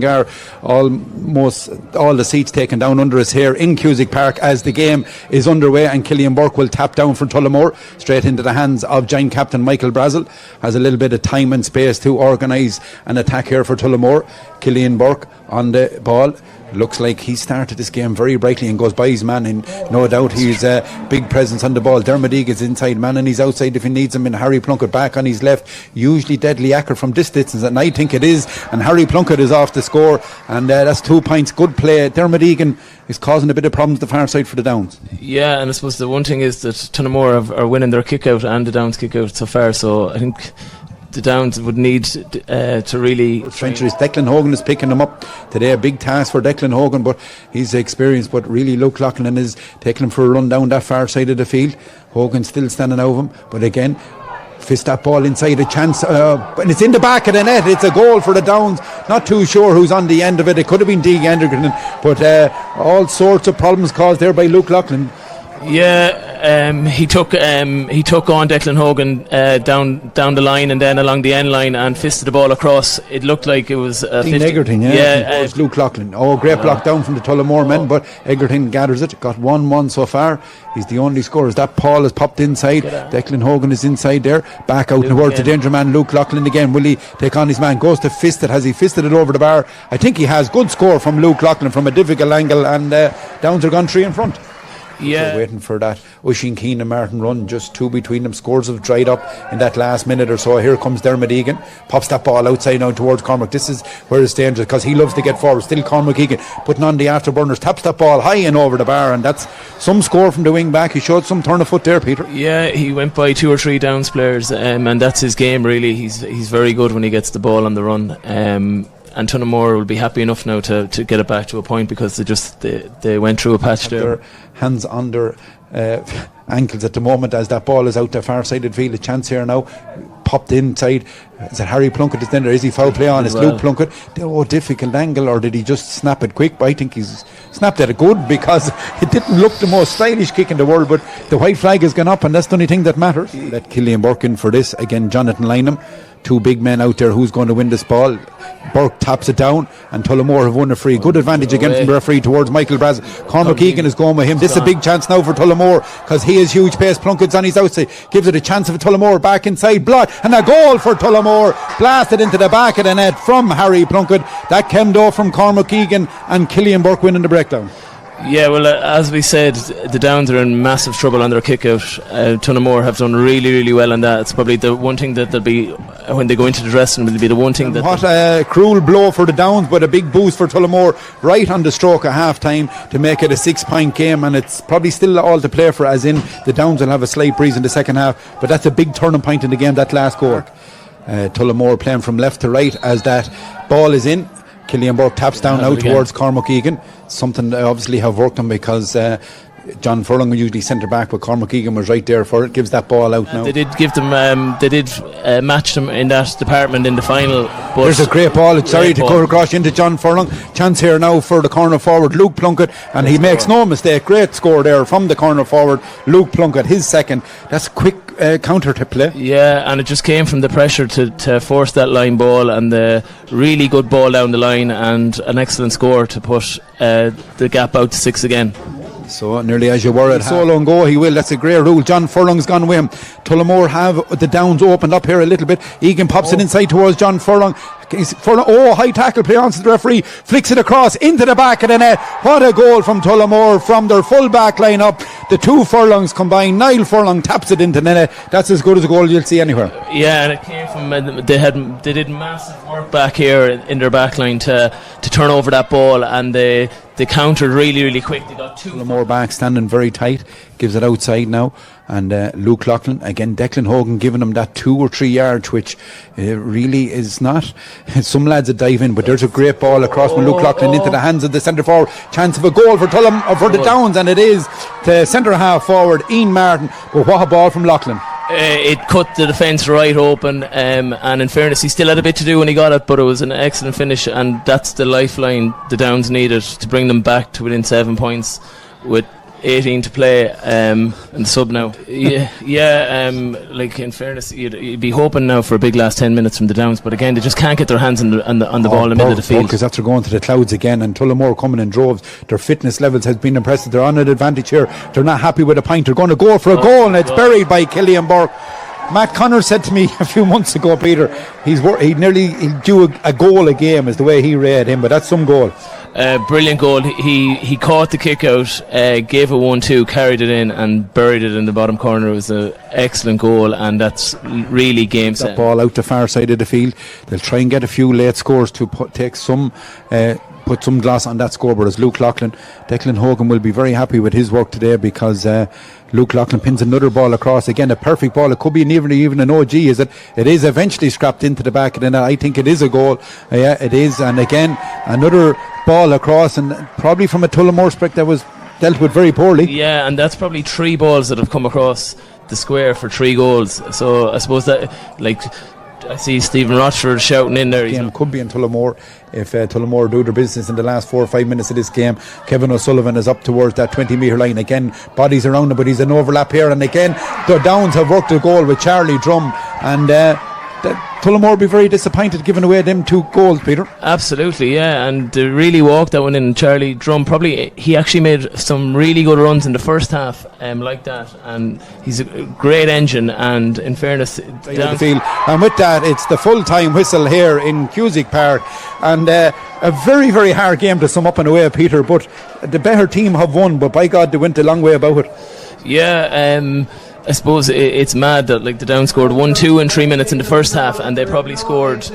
almost all the seats taken down under us here in Cusack Park as the game is underway, and Killian Burke will tap down from Tullamore straight into the hands of giant captain Michael Brazel. Has a little bit of time and space to organise an attack here for Tullamore. Killian Burke on the ball. Looks like he started this game very brightly and goes by his man, and no doubt he's a big presence on the ball. Dermot Egan's inside man and he's outside if he needs him, and Harry Plunkett back on his left, usually deadly accurate from this distance, and I think it is, and Harry Plunkett is off the score, and that's 2 points. Good play. Dermot Egan is causing a bit of problems the far side for the Downs. Yeah, and I suppose the one thing is that Tullamore are winning their kick out and the Downs kick out so far, so I think the Downs would need to really Trenchers. Declan Hogan is picking them up today. A big task for Declan Hogan, but he's experienced, but really Luke Loughlin is taking him for a run down that far side of the field. Hogan still standing over him, but again fist that ball inside, a chance, and it's in the back of the net. It's a goal for the Downs. Not too sure who's on the end of it. It could have been Deeg Endergren, but all sorts of problems caused there by Luke Loughlin. Yeah, he took on Declan Hogan down the line and then along the end line and fisted the ball across. It looked like it was Egerton, it was Luke Loughlin. Great block down from the Tullamore men, but Egerton gathers it. Got 1-1 so far. He's the only scorer. That Paul has popped inside. Declan Hogan is inside there. Back out towards the danger man, Luke Loughlin again. Will he take on his man? Goes to fist it. Has he fisted it over the bar? I think he has. Good score from Luke Loughlin from a difficult angle, and Downs are gone 3 in front. Yeah, so waiting for that Oisin Keane and Martin run, just 2 between them. Scores have dried up in that last minute or so. Here comes Dermot Egan, pops that ball outside now towards Cormac. This is where it's dangerous because he loves to get forward. Still Cormac Egan putting on the afterburners, taps that ball high and over the bar, and that's some score from the wing back. He showed some turn of foot there, Peter. Yeah, he went by 2 or 3 Downs players, and that's his game really. He's very good when he gets the ball on the run. And Tullamore will be happy enough now to get it back to a point because they went through a patch there. Their hands on their ankles at the moment as that ball is out the far side of the field. A chance here now, popped inside. Is it Harry Plunkett is in there? Is he foul play on? It's Luke Plunkett. Difficult angle, or did he just snap it quick? But I think he's snapped it good because it didn't look the most stylish kick in the world, but the white flag has gone up and that's the only thing that matters. Let Killian Burke in for this. Again, Jonathan Lynham. 2 big men out there. Who's going to win this ball? Burke taps it down and Tullamore have won a free. Good advantage again from the referee towards Michael Brazel. Cormac Egan is going with him. This is a big chance now for Tullamore because he has huge pace. Plunkett's on his outside, gives it a chance of Tullamore back inside, block, and a goal for Tullamore, blasted into the back of the net from Harry Plunkett. That came though from Cormac Egan, and Killian Burke winning the breakdown. Yeah, well, as we said, the Downs are in massive trouble on their kick-out. Tullamore have done really, really well on that. It's probably the one thing that they'll be, when they go into the dressing room, will be the one thing that... What a cruel blow for the Downs, but a big boost for Tullamore right on the stroke of half-time to make it a 6-point game, and it's probably still all to play for, as in the Downs will have a slight breeze in the second half, but that's a big turning point in the game, that last goal. Tullamore playing from left to right as that ball is in. Killian Burke taps down now towards Cormac Egan. Something they obviously have worked on because John Furlong was usually centre back, but Cormac Egan was right there for it. Gives that ball out now. They did give them, match them in that department in the final. But there's a great ball. To go across into John Furlong. Chance here now for the corner forward, Luke Plunkett, and he makes no mistake. Great score there from the corner forward, Luke Plunkett, his second. That's quick counter to play. Yeah, and it just came from the pressure to force that line ball, and the really good ball down the line, and an excellent score to put the gap out to 6 again. So nearly as you were at solo and go, he will. That's a great rule. John Furlong's gone with him. Tullamore have the Downs opened up here a little bit. Egan pops it inside towards John Furlong. High tackle play on to the referee, flicks it across into the back of the net. What a goal from Tullamore from their full back line up. The 2 Furlongs combined. Niall Furlong taps it into the net. That's as good as a goal you'll see anywhere. Yeah, and it came from they did massive work back here in their back line to turn over that ball, and they countered really, really quick. They got 2 more back, standing very tight, gives it outside now, and Luke Loughlin again. Declan Hogan giving him that 2 or 3 yards, which really is not. Some lads that dive in, but there's a great ball across from Luke Loughlin into the hands of the centre forward. Chance of a goal for for the Downs, and it is the centre half forward Ian Martin. But what a ball from Loughlin. It cut the defence right open, and in fairness, he still had a bit to do when he got it, but it was an excellent finish, and that's the lifeline the Downs needed to bring them back to within 7 points with 18 to play, and sub now. Like in fairness, you'd be hoping now for a big last 10 minutes from the Downs, but again, they just can't get their hands on the ball in the middle of the field. Because after going to the clouds again, and Tullamore coming in droves, their fitness levels has been impressive. They're on an advantage here. They're not happy with a point. They're going to go for a goal, and it's buried by Killian Burke. Matt Connor said to me a few months ago, Peter, he'd do a goal a game, is the way he read him, but that's some goal. Brilliant goal. He caught the kick out, gave a 1-2, carried it in and buried it in the bottom corner. It was an excellent goal, and that's really game set. That ball out the far side of the field. They'll try and get a few late scores to put some gloss on that scoreboard as Luke Loughlin. Declan Hogan will be very happy with his work today, because Luke Loughlin pins another ball across. Again, a perfect ball. It could be even an OG. Is it? It is eventually scrapped into the back of the net. I think it is a goal. Yeah, it is. And again, another ball across, and probably from a Tullamore perspective that was dealt with very poorly. Yeah, and that's probably 3 balls that have come across the square for 3 goals. So I suppose that, like, I see Stephen Rochford shouting in there. Game could be in Tullamore if Tullamore do their business in the last 4 or 5 minutes of this game. Kevin O'Sullivan is up towards that 20-metre line. Again, bodies around him, but he's an overlap here. And again, the Downs have worked a goal with Charlie Drum. And Tullamore will be very disappointed giving away them 2 goals, Peter. Absolutely, yeah, and they really walked that one in. Charlie Drum, he actually made some really good runs in the first half, like that, and he's a great engine. And in fairness, and with that, it's the full-time whistle here in Cusick Park, and a very, very hard game to sum up in a way, Peter, but the better team have won, but by God, they went a long way about it. Yeah, I suppose it's mad that, like, the Downs scored 1-2 in 3 minutes in the first half, and they probably scored